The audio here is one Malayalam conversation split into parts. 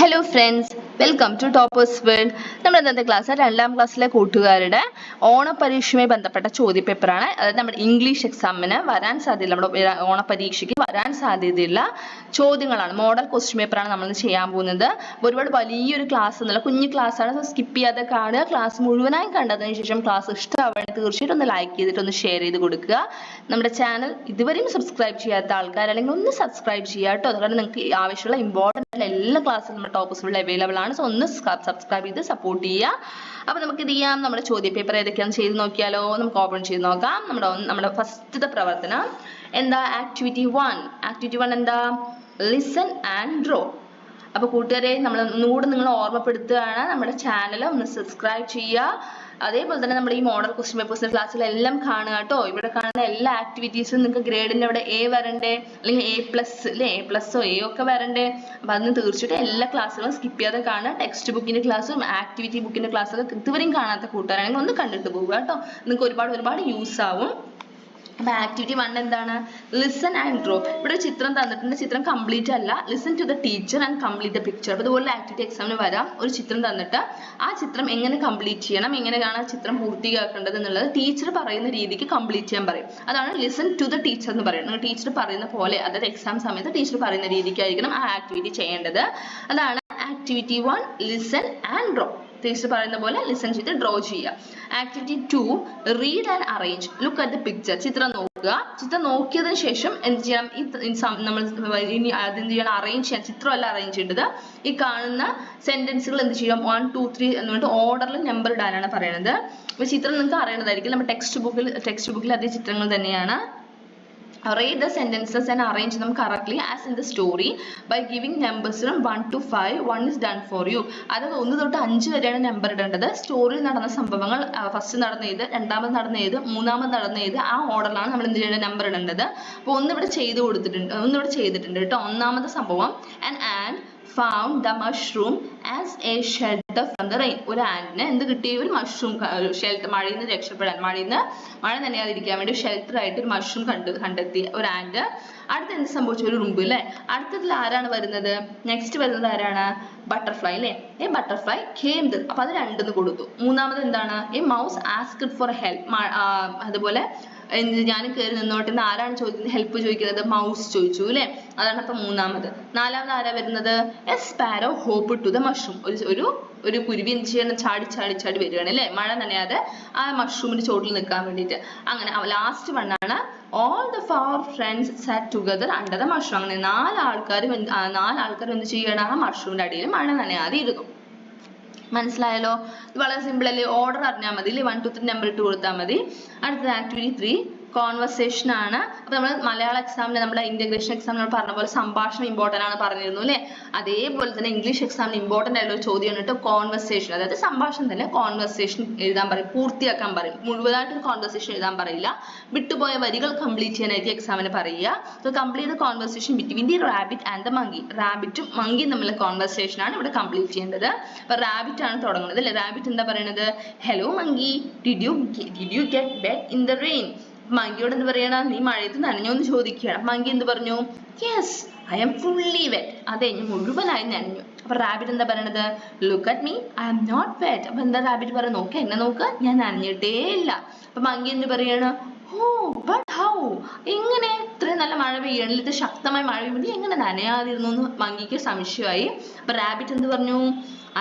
Hello friends, welcome to toppers world. നമ്മുടെ ഇന്നത്തെ ക്ലാസ് 2ാം ക്ലാസ്സിലെ കൂട്ടുകാരുടെ ഓണപരീക്ഷയുമായി ബന്ധപ്പെട്ട ചോദ്യപേപ്പറാണ്. അതായത് നമ്മുടെ ഇംഗ്ലീഷ് എക്സാമിന് വരാൻ സാധ്യതയുള്ള നമ്മുടെ ഓണപരീക്ഷയ്ക്ക് വരാൻ സാധ്യതയുള്ള ചോദ്യങ്ങളാണ്. മോഡൽ ക്വസ്റ്റ്യൻ പേപ്പറാണ് നമ്മൾ ചെയ്യാൻ പോകുന്നത്. ഒരുപാട് വലിയൊരു ക്ലാസ് എന്നല്ല, കുഞ്ഞു ക്ലാസ്സാണ്. സ്കിപ്പ് ചെയ്യാതെ കാണുക. ക്ലാസ് മുഴുവനായി കണ്ടതിന് ശേഷം ക്ലാസ് ഇഷ്ടമാവുകയാണെങ്കിൽ തീർച്ചയായിട്ടും ഒന്ന് ലൈക്ക് ചെയ്തിട്ട് ഒന്ന് ഷെയർ ചെയ്ത് കൊടുക്കുക. നമ്മുടെ ചാനൽ ഇതുവരെയും സബ്സ്ക്രൈബ് ചെയ്യാത്ത ആൾക്കാർ അല്ലെങ്കിൽ ഒന്ന് സബ്സ്ക്രൈബ് ചെയ്യുക കേട്ടോ. അതുകൊണ്ട് നിങ്ങൾക്ക് ആവശ്യമുള്ള ഇമ്പോർട്ടൻ്റ് എല്ലാ ക്ലാസ്സും നമ്മുടെ ടോപ്പേഴ്സ് വേൾഡിൽ അവൈലബിൾ ആണ്. സോ ഒന്ന് സബ്സ്ക്രൈബ് ചെയ്ത് സപ്പോർട്ട് ചെയ്യുക. അപ്പോൾ നമുക്ക് ഇത് ചെയ്യാം. നമ്മുടെ ചോദ്യപേപ്പർ ഏതൊക്കെയാണെന്ന് ചെയ്ത് നോക്കിയാലോ. നമുക്ക് ഓപ്പൺ ചെയ്ത് നോക്കാം. നമ്മുടെ ഫസ്റ്റത്തെ പ്രവർത്തനം എന്താ? ആക്ടിവിറ്റി 1. ആക്ടിവിറ്റി 1 എന്താ? Listen and draw. അപ്പോൾ കൂട്ടുകാരെ, നമ്മൾ ഒന്നുകൂടെ നിങ്ങൾ ഓർമ്മപ്പെടുത്തുകയാണ്, നമ്മുടെ ചാനൽ ഒന്ന് സബ്സ്ക്രൈബ് ചെയ്യുക. അതേപോലെ തന്നെ നമ്മൾ ഈ മോഡൽ ക്വസ്റ്റ്യൻ പേപ്പേഴ്സിന്റെ ക്ലാസ്സിലെല്ലാം കാണുക കേട്ടോ. ഇവിടെ കാണുന്ന എല്ലാ ആക്ടിവിറ്റീസും നിങ്ങൾക്ക് ഗ്രേഡിന്റെ അവിടെ എ വരണ്ടേ, അല്ലെങ്കിൽ A+ അല്ലേ, A+ഓ A ഒക്കെ വരണ്ടേ. അപ്പൊ അതിന് തീർച്ചയായിട്ടും എല്ലാ ക്ലാസ്സുകളും സ്കിപ്പ് ചെയ്യാതെ കാണുക. ടെക്സ്റ്റ് ബുക്കിന്റെ ക്ലാസ്സും ആക്ടിവിറ്റി ബുക്കിന്റെ ക്ലാസ്സൊക്കെ ഇതുവരെയും കാണാത്ത കൂട്ടുകാരാണെങ്കിൽ ഒന്ന് കണ്ടിട്ട് പോവുക കേട്ടോ. നിങ്ങൾക്ക് ഒരുപാട് യൂസ് ആവും. അപ്പൊ ആക്ടിവിറ്റി 1 എന്താണ്? Listen and draw. ഇവിടെ ചിത്രം തന്നിട്ടുണ്ട്. ചിത്രം കംപ്ലീറ്റ് അല്ല. Listen to the teacher and complete the picture. അപ്പൊ ഇതുപോലെ ആക്ടിവിറ്റി എക്സാമിന് വരാം. ഒരു ചിത്രം തന്നിട്ട് ആ ചിത്രം എങ്ങനെ കംപ്ലീറ്റ് ചെയ്യണം, എങ്ങനെയാണ് ആ ചിത്രം പൂർത്തിയാക്കേണ്ടത് എന്നുള്ളത് ടീച്ചർ പറയുന്ന രീതിക്ക് കംപ്ലീറ്റ് ചെയ്യാൻ പറയും. അതാണ് ലിസൺ ടു ദ ടീച്ചർ എന്ന് പറയുന്നത്. നിങ്ങൾ ടീച്ചർ പറയുന്ന പോലെ, അതായത് എക്സാം സമയത്ത് ടീച്ചർ പറയുന്ന രീതിക്കായിരിക്കണം ആ ആക്ടിവിറ്റി ചെയ്യേണ്ടത്. അതാണ് activity 1, listen and draw. Teacher പറയുന്ന പോലെ ലിസൺ ചെയ്ത് ഡ്രോ ചെയ്യുക. Activity 2, read and arrange. Look at the picture. ചിത്രം നോക്കുക. ചിത്രം നോക്കിയതിന് ശേഷം എന്ത് ചെയ്യണം? നമ്മൾ ഇനി അതെന്ത് ചെയ്യണം? അറേഞ്ച് ചെയ്യാൻ. ചിത്രമല്ല അറേഞ്ച് ചെയ്യേണ്ടത്. ഈ കാണുന്ന സെന്റൻസുകൾ എന്ത് ചെയ്യാം? 1, 2, 3 എന്നുകൊണ്ട് ഓർഡറിൽ നമ്പർ ഇടാനാണ് പറയുന്നത്. അപ്പൊ ചിത്രം നിങ്ങൾക്ക് അറിയേണ്ടതായിരിക്കും. നമ്മുടെ ടെക്സ്റ്റ് ബുക്കിൽ അതേ ചിത്രങ്ങൾ തന്നെയാണ്. Read the sentences and arrange them correctly as in the story by giving numbers from 1 to 5. 1 is done for you. അതായത് 1 തൊട്ട് 5 വരെയാണ് നമ്പർ ഇടേണ്ടത്. സ്റ്റോറിയിൽ നടന്ന സംഭവങ്ങൾ, ഫസ്റ്റ് നടന്ന ഏത്, രണ്ടാമത് നടന്ന ഏത്, മൂന്നാമത് നടന്ന ഏത്, ആ ഓർഡറിലാണ് നമ്മൾ എന്ത് ചെയ്യേണ്ടത്? നമ്പർ ഇടേണ്ടത്. അപ്പോൾ ഒന്നിവിടെ ചെയ്തിട്ടുണ്ട് കേട്ടോ. ഒന്നാമത്തെ സംഭവം, an ant found the mushroom as a shelter from the rain. ഒരു ആന്റിന് എന്ത് കിട്ടി? ഒരു മഷ്റൂം ഷെൽട്ടർ. മഴയിൽ നിന്ന് രക്ഷപ്പെടാൻ, മഴ നനയാതിരിക്കാൻ വേണ്ടി ഷെൽട്ടർ ആയിട്ട് ഒരു മഷ്റൂം കണ്ടെത്തി ഒരു ആന്റ്. അടുത്ത എന്ത് സംഭവിച്ചു? ഒരു ഉറുമ്പ് അല്ലേ. അടുത്തതിൽ ആരാണ് വരുന്നത്? നെക്സ്റ്റ് വരുന്നത് ആരാണ്? ബട്ടർഫ്ലൈ അല്ലേ. A butterfly came there. അപ്പൊ അത് 2 കൊടുത്തു. മൂന്നാമത് എന്താണ്? A mouse asked for help. അതുപോലെ ഞാൻ കയറി നിന്നോട്ടെ എന്ന് ആരാണ് ചോദിക്കുന്നത്? ഹെൽപ്പ് ചോദിക്കുന്നത്? മൗസ് ചോദിച്ചു അല്ലേ. അതാണ് അപ്പൊ മൂന്നാമത്. നാലാമത് ആരാ വരുന്നത്? A sparrow hop to the mushroom. ഒരു കുരുവി എന്ത് ചെയ്യണം? ചാടി വരികയാണ് അല്ലേ, മഴ നനയാതെ ആ മഷ്റൂമിന്റെ ചോട്ടിൽ നിൽക്കാൻ വേണ്ടിയിട്ട്. അങ്ങനെ last വണ്ണാണ് all the 4 friends sat together under the mushroom. അങ്ങനെ 4 ആൾക്കാരും എന്ത് ചെയ്യണം? ആ മഷ്റൂമിന്റെ അടിയിൽ മഴ നനയാതെ ഇരുന്നു. മനസ്സിലായല്ലോ? ഇത് വളരെ സിമ്പിൾ അല്ലേ. ഓർഡർ അറിഞ്ഞാൽ മതി അല്ലേ. 1, 2, 3 നമ്പർ ഇട്ട് കൊടുത്താൽ മതി. അടുത്തത് ആക്ടിവിറ്റി 3, കോൺവെർസേഷൻ ആണ്. അപ്പൊ നമ്മൾ മലയാള എക്സാമിന്, നമ്മുടെ ഇന്റഗ്രേഷൻ എക്സാമിന് നമ്മൾ പറഞ്ഞ പോലെ സംഭാഷണം ഇമ്പോർട്ടൻ്റ് ആണ് പറഞ്ഞിരുന്നു അല്ലേ. അതേപോലെ തന്നെ ഇംഗ്ലീഷ് എക്സാമിന് ഇമ്പോർട്ടൻ്റ് ആയിട്ടുള്ള ഒരു ചോദ്യമാണ് കേട്ടോ കോൺവെർസേഷൻ. അതായത് സംഭാഷണം തന്നെ കോൺവെർസേഷൻ എഴുതാൻ പറയും, പൂർത്തിയാക്കാൻ പറയും. മുഴുവനായിട്ട് കോൺവെർസേഷൻ എഴുതാൻ പറയില്ല. വിട്ടുപോയ വരികൾ കംപ്ലീറ്റ് ചെയ്യാനായിട്ട് എക്സാമിന് പറയുക. So complete the conversation between the rabbit and the monkey. റാബിറ്റും മങ്കിയും തമ്മിലുള്ള കോൺവെർസേഷൻ ആണ് ഇവിടെ കംപ്ലീറ്റ് ചെയ്യേണ്ടത്. അപ്പൊ റാബിറ്റ് ആണ് തുടങ്ങുന്നത് അല്ലേ. റാബിറ്റ് എന്താ പറയുന്നത്? Hello monkey, did you get wet in the rain. മങ്കിയോട് എന്ത് പറയണം? നീ മഴയത്ത് നനഞ്ഞോ എന്ന് ചോദിക്കുകയാണ്. മങ്കി എന്ത് പറഞ്ഞു? Yes, I'm fully wet. അതെ, ഞാൻ മുഴുവനായി നനഞ്ഞു. അപ്പൊ റാബിറ്റ് എന്താ പറയണത്? Look at me, I'm not wet. അപ്പൊ എന്താ റാബിറ്റ് പറയുന്നത്? നോക്ക്, എന്നെ നോക്ക്, ഞാൻ നനഞ്ഞിട്ടേ ഇല്ല. അപ്പൊ മങ്കി എന്ത് പറയാണ്? ഓ ബട്ട് ഹൗ, എങ്ങനെ ഇത്രയും നല്ല മഴ പെയ്യണില്ല, ഇത് ശക്തമായ മഴ പെയ്യുമ്പോൾ എങ്ങനെ നനയാതിരുന്നു എന്ന് മങ്കിക്ക് സംശയമായി. അപ്പൊ റാബിറ്റ് എന്ത് പറഞ്ഞു?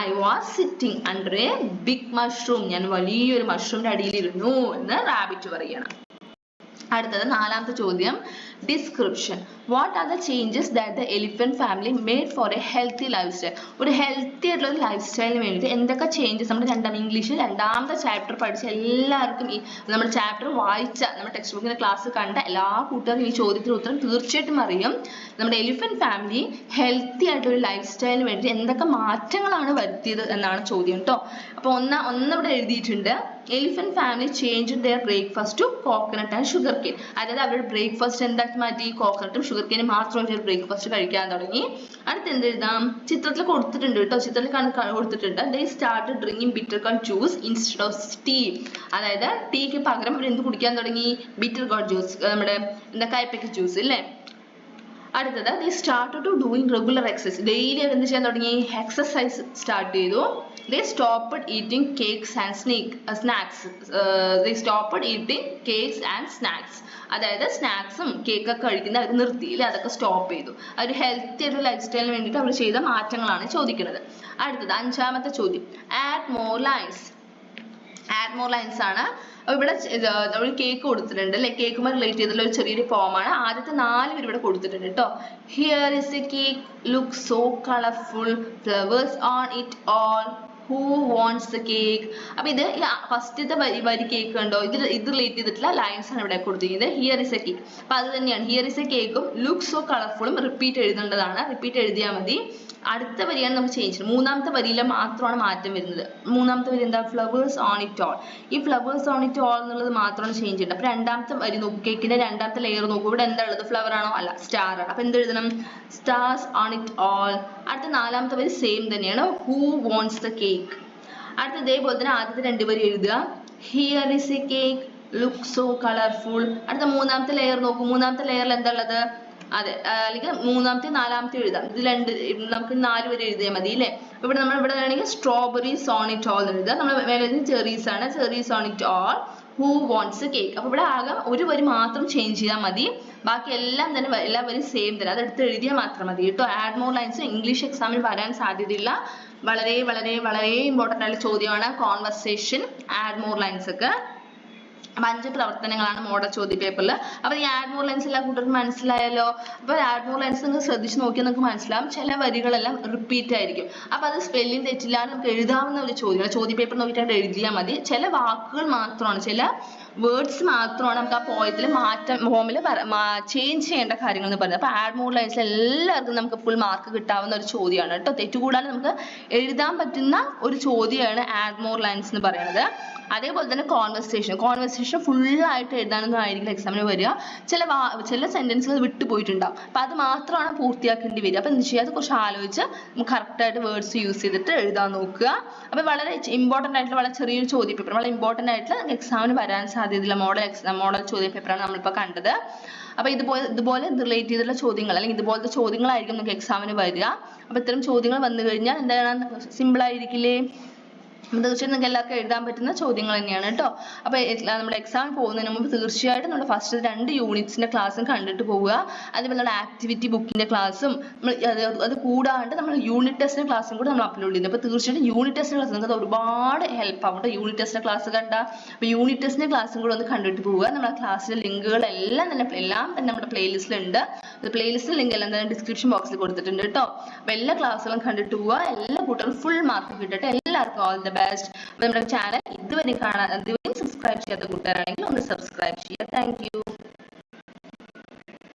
I was sitting under a big mushroom. ഞാൻ വലിയൊരു മഷ്റൂമിന്റെ അടിയിലിരുന്നു എന്ന് റാബിറ്റ് പറയണം. അടുത്തത് 4ാമത്തെ ചോദ്യം, description. What are the changes that the elephant family made for A healthy life style. ഒരു ഹെൽത്തി ആയിട്ടുള്ള ഒരു ലൈഫ് സ്റ്റൈലിന് വേണ്ടിയിട്ട് എന്തൊക്കെ ചേഞ്ചസ് നമ്മുടെ ഇംഗ്ലീഷിൽ 2ാമത്തെ ചാപ്റ്റർ പഠിച്ച എല്ലാവർക്കും, ഈ നമ്മുടെ ചാപ്റ്റർ വായിച്ച, നമ്മുടെ ടെക്സ്റ്റ് ബുക്കിന്റെ ക്ലാസ് കണ്ട എല്ലാ കൂട്ടുകാർക്കും ഈ ചോദ്യത്തിന് ഉത്തരം തീർച്ചയായിട്ടും അറിയും. നമ്മുടെ എലിഫന്റ് ഫാമിലി ഹെൽത്തി ആയിട്ടൊരു ലൈഫ് സ്റ്റൈലിന് വേണ്ടി എന്തൊക്കെ മാറ്റങ്ങളാണ് വരുത്തിയത് എന്നാണ് ചോദ്യം കേട്ടോ. അപ്പൊ ഒന്നിവിടെ എഴുതിയിട്ടുണ്ട്, elephant family change their breakfast to coconut and sugar cane. അതായത് അവരുടെ ബ്രേക്ക്ഫാസ്റ്റ് എന്താക്കി മാറ്റി? കോക്കനട്ടും ഷുഗർ കെയിനും മാത്രമായിട്ട് ബ്രേക്ക്ഫാസ്റ്റ് കഴിക്കാൻ തുടങ്ങി. അടുത്ത് എന്ത് എഴുതാം? ചിത്രത്തിൽ കൊടുത്തിട്ടുണ്ട് കേട്ടോ. കൊടുത്തിട്ടുണ്ട് they started drinking bitter gourd juice instead of tea. അതായത് ടീക്ക് പകരം അവർ എന്ത് കുടിക്കാൻ തുടങ്ങി? ബിറ്റർ ഗോർഡ് ജ്യൂസ്, നമ്മുടെ എന്താ കയ്പയ്ക്ക ജ്യൂസ് അല്ലേ. അടുത്തത് they started to doing regular exercise. Daily അവർ എന്ത് ചെയ്യാൻ തുടങ്ങി? എക്സസൈസ് സ്റ്റാർട്ട് ചെയ്തു. they stopped eating cakes and snacks. they stopped eating cakes and snacks. അതായത് സ്നാക്സും കേക്കൊക്കെ കഴിക്കുന്നത് അവർ നിർത്തിയില്ല, അതൊക്കെ സ്റ്റോപ്പ് ചെയ്തു. അവർ ഹെൽത്തി ആയിട്ടുള്ള ലൈഫ് സ്റ്റൈലിന് വേണ്ടിയിട്ട് അവർ ചെയ്ത മാറ്റങ്ങളാണ് ചോദിക്കുന്നത്. അടുത്തത് 5ാമത്തെ ചോദ്യം, add more lines. Add more lines ആണ്. അപ്പോൾ ഇവിടെ നമ്മൾ കേക്ക് കൊടുത്തിട്ടുണ്ട് അല്ലെ, കേക്കുമായി റിലേറ്റ് ചെയ്തുള്ള ഒരു ചെറിയൊരു ഫോമാണ്. ആദ്യത്തെ 4 പേര് ഇവിടെ കൊടുത്തിട്ടുണ്ട് കേട്ടോ. Here is A cake, look so colourful, flowers on it all, who wants the cake. അപ്പൊ ഇത് ഫസ്റ്റത്തെ വരി കേക്ക് കണ്ടോ, ഇത് റിലേറ്റ് ചെയ്തിട്ടുള്ള ലൈൻസ് ആണ് ഇവിടെ കൊടുത്തിരിക്കുന്നത്. ഹിയർ ഇസ് എ കേക്ക്, അപ്പൊ അത് തന്നെയാണ്. ഹിയർ ഇസ് എ കേക്കും ലുക്ക് സോ കളർഫുളും റിപ്പീറ്റ് എഴുതേണ്ടതാണ്. റിപ്പീറ്റ് എഴുതിയാൽ മതി. അടുത്ത വരിയാണ് നമുക്ക് ചേഞ്ച്. 3ാമത്തെ വരിയിൽ മാത്രമാണ് മാറ്റം വരുന്നത്. 3ാമത്തെ വരി എന്താ? Flowers on it all. ഈ ഫ്ലവേഴ്സ് ഓൺ ഇറ്റ് ഓൾ എന്നുള്ളത് മാത്രമാണ് ചേഞ്ച് ചെയ്യുന്നത്. അപ്പൊ 2ാമത്തെ വരി നോക്കൂ, കേക്കിന്റെ 2ാമത്തെ ലെയർ നോക്കൂ. ഇവിടെ എന്താ ഉള്ളത്? ഫ്ലവർ ആണോ? അല്ല, സ്റ്റാർ ആണ്. അപ്പൊ എന്ത് എഴുതണം? Stars on it all. അടുത്ത 4ാമത്തെ വരി സെയിം തന്നെയാണ്, ഹൂ വാണ്ട്സ് ദ കേക്ക്. അടുത്ത ഇതേപോലെ തന്നെ ആദ്യത്തെ 2 വരി എഴുതുക, here is A cake, look so colourful. അടുത്ത 3ാമത്തെ ലെയർ നോക്കൂ. 3ാമത്തെ ലെയറിൽ എന്താ ഉള്ളത്? അതെ, അല്ലെങ്കിൽ 3ാമത്തെ 4ാമത്തെ എഴുതാം. ഇത് നമുക്ക് 4 വരെ എഴുതിയാൽ മതി അല്ലേ. ഇവിടെ നമ്മൾ ഇവിടെ വേണമെങ്കിൽ സ്ട്രോബെറീസ് ഓൺ ഇറ്റ് ഓൾ എഴുതാം. നമ്മൾ മേലെ ചെറീസ് ആണ്, cherries on it all, who wants cake. അപ്പൊ ഇവിടെ ആകെ ഒരു വരി മാത്രം ചേഞ്ച് ചെയ്താൽ മതി. ബാക്കി എല്ലാം തന്നെ എല്ലാ വരും സെയിം തന്നെ, അതെടുത്ത് എഴുതിയാൽ മാത്രം മതി കേട്ടോ. ആഡ് മോർ ലൈൻസ് ഇംഗ്ലീഷ് എക്സാമിൽ വരാൻ സാധ്യതയില്ല. വളരെ വളരെ വളരെ ഇമ്പോർട്ടൻ്റ് ആയിട്ടുള്ള ചോദ്യമാണ് കോൺവെർസേഷൻ, ആഡ് മോർ ലൈൻസ് ഒക്കെ. 5 പ്രവർത്തനങ്ങളാണ് മോഡൽ ചോദ്യ പേപ്പറിൽ. അപ്പൊ ഈ ആഡ് മോർ ലൈൻസ് എല്ലാ കൂട്ടർക്കും മനസ്സിലായല്ലോ. അപ്പൊ ആഡ് മോർ ലൈൻസ് നിങ്ങൾ ശ്രദ്ധിച്ച് നോക്കിയാൽ നിങ്ങൾക്ക് മനസ്സിലാവും, ചില വരികളെല്ലാം റിപ്പീറ്റ് ആയിരിക്കും. അപ്പൊ അത് സ്പെല്ലിംഗ് തെറ്റില്ലാതെ നമുക്ക് എഴുതാവുന്ന ഒരു ചോദ്യമാണ്. ചോദ്യ പേപ്പർ നോക്കിയിട്ട് എഴുതിയാൽ മതി. ചില വാക്കുകൾ മാത്രമാണ്, ചില വേർഡ്സ് മാത്രമാണ് നമുക്ക് ആ പോയത്തിൽ ഫോമിൽ ചേഞ്ച് ചെയ്യേണ്ട കാര്യങ്ങൾ എന്ന് പറയുന്നത്. അപ്പൊ ആഡ് മോർ ലൈൻസിൽ എല്ലാവർക്കും നമുക്ക് ഫുൾ മാർക്ക് കിട്ടാവുന്ന ഒരു ചോദ്യമാണ് കേട്ടോ. തെറ്റുകൂടാതെ നമുക്ക് എഴുതാൻ പറ്റുന്ന ഒരു ചോദ്യമാണ് ആഡ് മോർ ലൈൻസ് എന്ന് പറയുന്നത്. അതേപോലെ തന്നെ കോൺവെർസേഷൻ ഫുള്ളായിട്ട് എഴുതാനൊന്നും ആയിരിക്കും എക്സാമിന് വരിക. ചില സെന്റൻസുകൾ വിട്ടുപോയിട്ടുണ്ടാവും. അപ്പൊ അത് മാത്രമാണ് പൂർത്തിയാക്കേണ്ടി വരിക. അപ്പൊ എന്ത് ചെയ്യുക, അത് കുറച്ച് ആലോചിച്ച് നമുക്ക് കറക്റ്റായിട്ട് വേർഡ്സ് യൂസ് ചെയ്തിട്ട് എഴുതാൻ നോക്കുക. അപ്പൊ വളരെ ഇമ്പോർട്ടൻ്റ് ആയിട്ടുള്ള വളരെ ചെറിയൊരു ചോദ്യ പേപ്പർ, വളരെ ഇമ്പോർട്ടൻ്റ് ആയിട്ടുള്ള എക്സാമിന് വരാൻ സാധ്യതയുള്ള മോഡൽ ചോദ്യ പേപ്പറാണ് നമ്മളിപ്പോൾ കണ്ടത്. അപ്പൊ ഇതുപോലെ റിലേറ്റ് ചെയ്തിട്ടുള്ള ചോദ്യങ്ങൾ അല്ലെങ്കിൽ ഇതുപോലത്തെ ചോദ്യങ്ങളായിരിക്കും നമുക്ക് എക്സാമിന് വരിക. അപ്പൊ ഇത്തരം ചോദ്യങ്ങൾ വന്നു കഴിഞ്ഞാൽ എന്താണ്, സിമ്പിൾ ആയിരിക്കില്ലേ? തീർച്ചയായിട്ടും നിങ്ങൾക്ക് എല്ലാവർക്കും എഴുതാൻ പറ്റുന്ന ചോദ്യങ്ങൾ തന്നെയാണ് കേട്ടോ. അപ്പൊ നമ്മുടെ എക്സാം പോകുന്നതിന് മുമ്പ് തീർച്ചയായിട്ടും നമ്മുടെ ഫസ്റ്റ് 2 യൂണിറ്റ്സിന്റെ ക്ലാസ്സും കണ്ടിട്ട് പോവുക. അതേപോലെ നമ്മുടെ ആക്ടിവിറ്റി ബുക്കിന്റെ ക്ലാസ്സും അത് കൂടാണ്ട് നമ്മൾ യൂണിറ്റ് ടെസ്റ്റിന്റെ ക്ലാസ്സും കൂടെ നമ്മൾ അപ്ലോഡ് ചെയ്യുന്നത്. അപ്പൊ തീർച്ചയായിട്ടും യൂണിറ്റ് ടെസ്റ്റിന്റെ ക്ലാസ് നിങ്ങൾക്ക് ഒരുപാട് ഹെൽപ്പ് ആവും. യൂണിറ്റ് ടെസ്റ്റിന്റെ ക്ലാസ് കണ്ട, അപ്പൊ യൂണിറ്റ് ടെസ്റ്റിന്റെ ക്ലാസ്സും കൂടെ ഒന്ന് കണ്ടിട്ട് പോവുക. നമ്മുടെ ക്ലാസ്സിലെ ലിങ്കുകളെല്ലാം തന്നെ നമ്മുടെ പ്ലേലിസ്റ്റിലുണ്ട്. പ്ലേലിസ്റ്റിൽ ലിങ്ക് എല്ലാം തന്നെ ഡിസ്ക്രിപ്ഷൻ ബോക്സിൽ കൊടുത്തിട്ടുണ്ട് കേട്ടോ. അപ്പൊ എല്ലാ ക്ലാസ്സുകളും കണ്ടിട്ട് പോവുക. എല്ലാ കൂട്ടരും ഫുൾ മാർക്ക് കിട്ടട്ടെ. എല്ലാവർക്കും ഓൾ ദ ബെസ്റ്റ്. നമ്മുടെ ചാനൽ ഇതുവരെ സബ്സ്ക്രൈബ് ചെയ്യാത്ത കൂട്ടുകാരാണെങ്കിൽ ഒന്ന് സബ്സ്ക്രൈബ് ചെയ്യുക. Thank you.